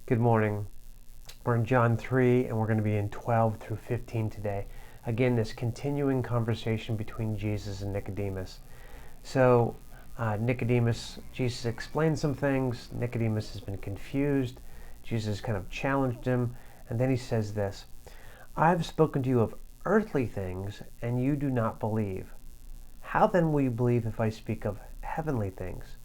Good morning. We're in John 3, and we're going to be in 12 through 15 today. Again, this continuing conversation between Jesus and Nicodemus. So, Jesus explained some things. Nicodemus has been confused. Jesus kind of challenged him, and then he says this: I've spoken to you of earthly things, and you do not believe. How then will you believe if I speak of heavenly things?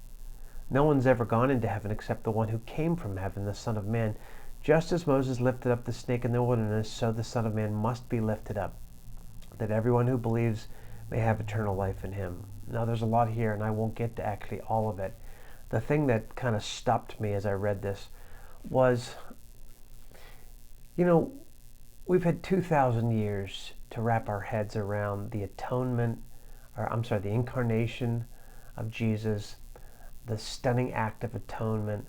No one's ever gone into heaven except the one who came from heaven, the Son of Man. Just as Moses lifted up the snake in the wilderness, so the Son of Man must be lifted up, that everyone who believes may have eternal life in him. Now, there's a lot here, and I won't get to actually all of it. The thing that kind of stopped me as I read this was, you know, we've had 2,000 years to wrap our heads around the the incarnation of Jesus, the stunning act of atonement,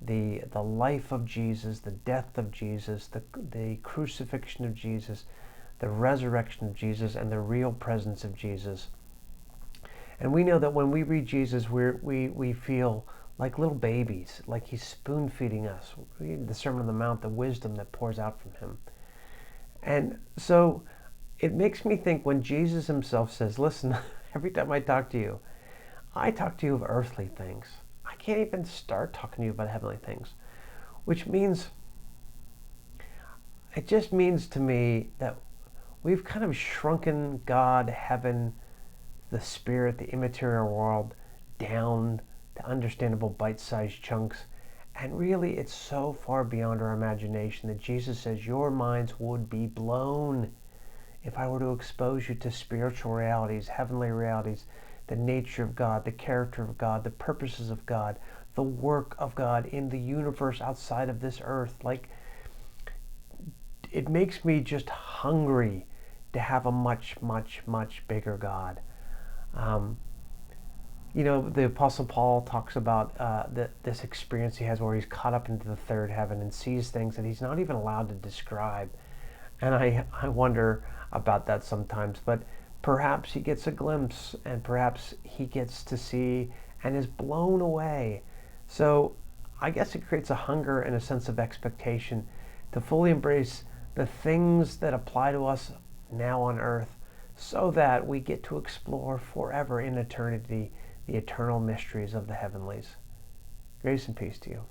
the life of Jesus, the death of Jesus, the crucifixion of Jesus, the resurrection of Jesus, and the real presence of Jesus. And we know that when we read Jesus, we feel like little babies, like he's spoon feeding us. We read the Sermon on the Mount, the wisdom that pours out from him. And so it makes me think when Jesus himself says, listen, every time I talk to you of earthly things. I can't even start talking to you about heavenly things, which means, it just means to me that we've kind of shrunken God, heaven, the spirit, the immaterial world down to understandable bite-sized chunks. And really, it's so far beyond our imagination that Jesus says your minds would be blown if I were to expose you to spiritual realities, heavenly realities, the nature of God, the character of God, the purposes of God, the work of God in the universe outside of this earth. Like, it makes me just hungry to have a much, much, much bigger God. The Apostle Paul talks about this experience he has where he's caught up into the third heaven and sees things that he's not even allowed to describe. And I wonder about that sometimes. But perhaps he gets a glimpse, and perhaps he gets to see and is blown away. So I guess it creates a hunger and a sense of expectation to fully embrace the things that apply to us now on earth, so that we get to explore forever in eternity the eternal mysteries of the heavenlies. Grace and peace to you.